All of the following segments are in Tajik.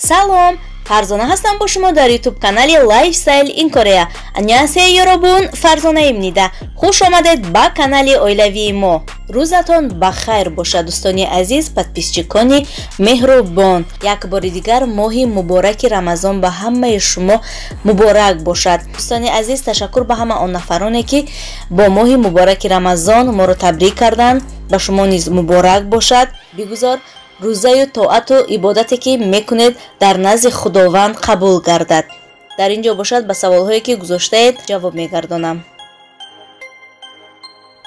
салом, Фарзона ҳастам бо шумо дар YouTube канали Lifestyle in Korea. Аньясеё ёробун, Фарзона имнида. Хуш омадед ба канали оилавии мо. Рӯзатон ба хайр бошад дӯстони азиз, подписчикони меҳрубон. Як бори дигар моҳи мубораки Рамазон ба ҳамаи шумо муборак бошад. Дӯстони азиз, ташаккур ба ҳама он нафароне ки бо моҳи мубораки Рамазон моро табрик карданд. Ба шумо низ муборак бошад. Бигузор рӯзаю тоату ибодате ки мекунед дар назди Худованд қабул гардад. Дар ин ҷо бошад ба саволҳое ки гузоштаед ҷавоб мегардонам.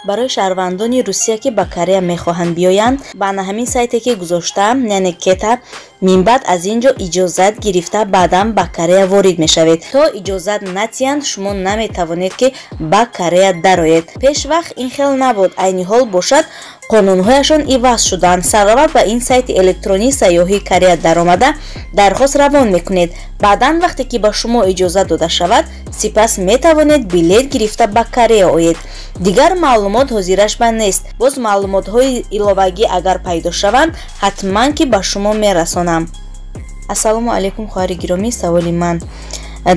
Барои шаҳрвандони Русия ки ба Корея мехоҳанд биёянд, ба ҳамин сайте ки гузоштам, яъне кета, минбаъд аз ин ҷо иҷозат гирифта баъдан ба Корея ворид мешавед. То иҷозат натиҳанд, шумо наметавонед ки ба Корея дароед. Пешвақт ин хел набуд, айни ҳол бошад қонунҳояшон иваз шуданд. Саррават ба ин сайти электронии сайёҳии Корея даромада дархост равон мекунед. Баъдан вақте ки ба шумо иҷозат дода шавад, сипас метавонед билет гирифта ба Корея оед. Дигар маълумот ҳозирашба нест. Боз маълумотҳои иловагӣ агар пайдо шаванд, ҳатман ки ба шумо мерасонам. Ассалому алайкум хоҳари гиромӣ, саволи ман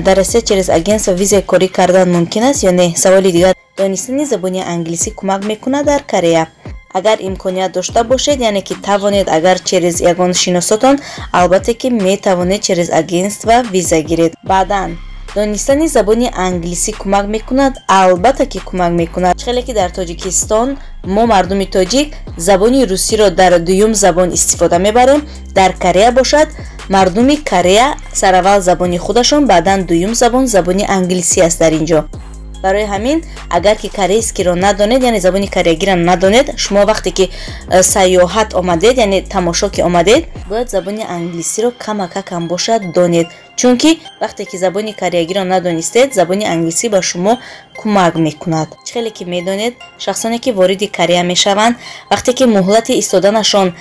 дар Россия через агентство визаи корӣ кардан мумкин аст ё не? Саволи дигар, донистани забони англисӣ кӯмак мекунад дар Корея? Агар имконият дошта бошед, яъне ки тавонед агар через ягон шиносотон, албатта ки метавонед через агентство виза гиред. Баъдан донистани забони англисӣ кӯмак мекунад? Албатта ки кӯмак мекунад. Хеле ки дар Тоҷикистон мо мардуми тоҷик забони русиро дар дуюм забон истифода мебарем. Дар Корея бошад мардуми Корея сараввал забони худашон, баъдан дуюм забон забони англисӣ аст дар ин ҷо. Барои ҳамин агар ки корейскиро надонед, яъне забони кореягиро надонед, шумо вақте ки сайёҳат омадед, яъне тамошо ки омадед, бояд забони англисиро камакакам бошад донед. Чунки вақте ки забони кореягиро надонистед, забони англисӣ ба шумо кӯмак мекунад. Хеле ки медонед, шахсоне ки вориди Корея мешаванд, вақте ки муҳлати истоданашон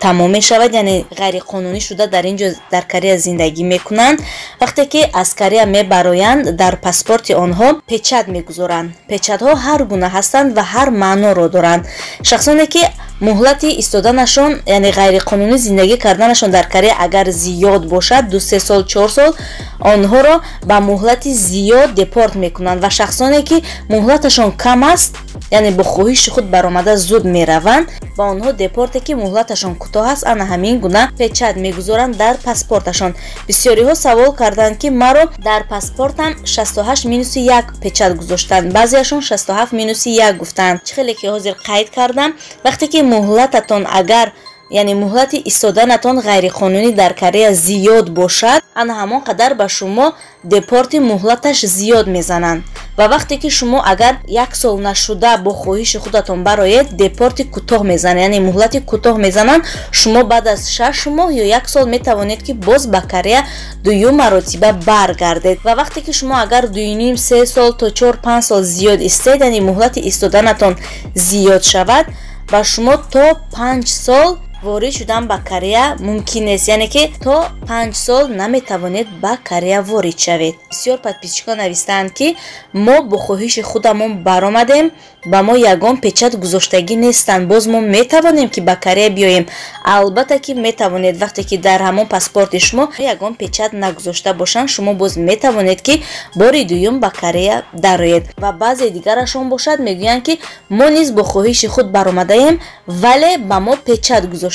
тамом мешавад, яъне ғайриқонунӣ шуда дар ин ҷо дар Корея зиндагӣ мекунанд, вақте ки аз Корея мебароянд, дар паспорти онҳо печат мегузоранд. Печатҳо ҳар гуна ҳастанд ва ҳар маъноро доранд. Шахсоне ки муҳлати истоданашон, яъне ғайриқонунӣ зиндагӣ карданашон дар Корея агар зиёд бошад, 2-3 сол 4 сол, онҳоро ба муҳлати зиёд депорт мекунанд ва шахсоне ки муҳлаташон кам аст, яъне бо хоҳиши худ баромада зуд мераванд, ба онҳо депорте ки муҳлаташон кӯтоҳ аст, ана ҳамин гуна печат мегузоранд дар паспорташон. Бисёриҳо савол карданд ки маро дар паспортам 68-1 печат гузоштанд, баъзеашон 67-1 гуфтанд. Хеле ки ҳозир қайд кардам, вақте ки муҳлататон агар яъне муҳлати истоданатон ғайриқонунӣ дар Корея зиёд бошад, ана ҳамон қадар ба шумо депорти муҳлаташ зиёд мезананд. Ва вақте ки шумо агар 1 сол нашуда бо хоҳиши худатон бароед, депорти кӯтоҳ мезананд, яъне муҳлати кӯтоҳ мезананд, шумо баъд аз 6 моҳ ё 1 сол метавонед ки боз ба Корея дуюм маротиба баргардед. Ва вақте ки шумо агар 2.5-3 сол то 4-5 сол зиёд истед, яъне муҳлати истоданатон зиёд шавад, ба шумо то 5 сол ворид шудан ба Корея мумкин нест, яъне ки то 5 сол наметавонед ба Корея ворид шавед. Бисёр подписчикон навистанд ки мо бо хоҳиши худамон баромадем, ба мо ягон печат гузоштагӣ нестанд, боз мо метавонем ки ба Корея биёем. Албатта ки метавонед, вақте ки дар ҳамон паспорти шумо ягон печат нагузошта бошанд, шумо боз метавонед ки бори дуюм ба Корея дароед. Ва баъзе дигарашон бошад мегӯянд ки мо низ бо хоҳиши худ баромадаем, вале ба мо печат гузоштанд.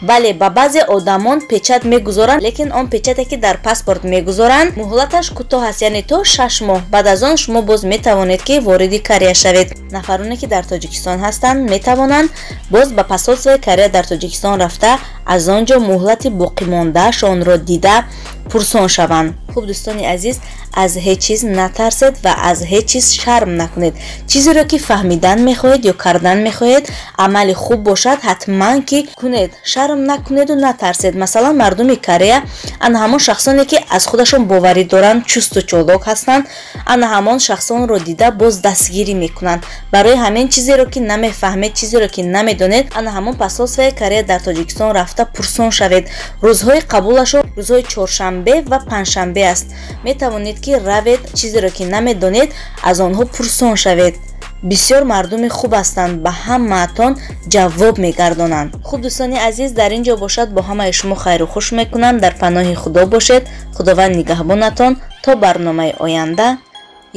Бале, ба баъзе одамон печат мегузоранд, лекин он печате ки дар паспорт мегузоранд, муҳлаташ кӯтоҳ аст, яъне то 6 моҳ. Баъд аз он шумо боз метавонед ки вориди Корея шавед. Нафароне ки дар Тоҷикистон ҳастанд метавонанд боз ба посолствои Корея дар Тоҷикистон рафта, аз он ҷо муҳлати боқимондаашонро дида пурсон шаванд. Хуб дӯстони азиз, аз ҳеҷ чиз натарсед ва аз ҳеҷ чиз шарм накунед. Чизеро ки фаҳмидан мехоҳед ё кардан мехоҳед, амали хуб бошад, ҳатман ки кунед. Шарм накунеду натарсед. Масалан, мардуми Корея ана ҳамон шахсоне ки аз худашон боварӣ доранд, чусту чолок ҳастанд, ана ҳамон шахсонро дида боз дастгирӣ мекунанд. Барои ҳамин чизеро ки намефаҳмед, чизеро ки намедонед, ана ҳамон посолствои Корея дар Тоҷикистон рафта пурсон шавед. Рӯзҳои қабулашон рӯзҳои чоршанбе ва панҷшанбе аст. Метавонед ки равед, чизеро ки намедонед, аз онҳо пурсон шавед. бисёр мардуми хуб ҳастанд, ба ҳамаатон ҷавоб мегардонанд. хуб дӯстони азиз, дар ин ҷо бошад бо ҳамаи шумо хайру хуш мекунам. Дар паноҳи худо бошед. худованд нигаҳбонатон то барномаи оянда.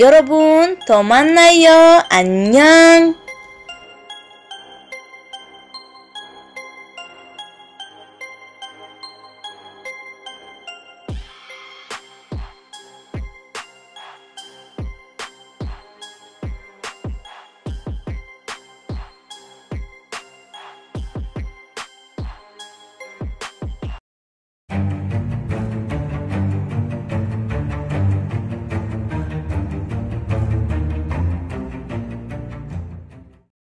ёробун то маннаё аннян.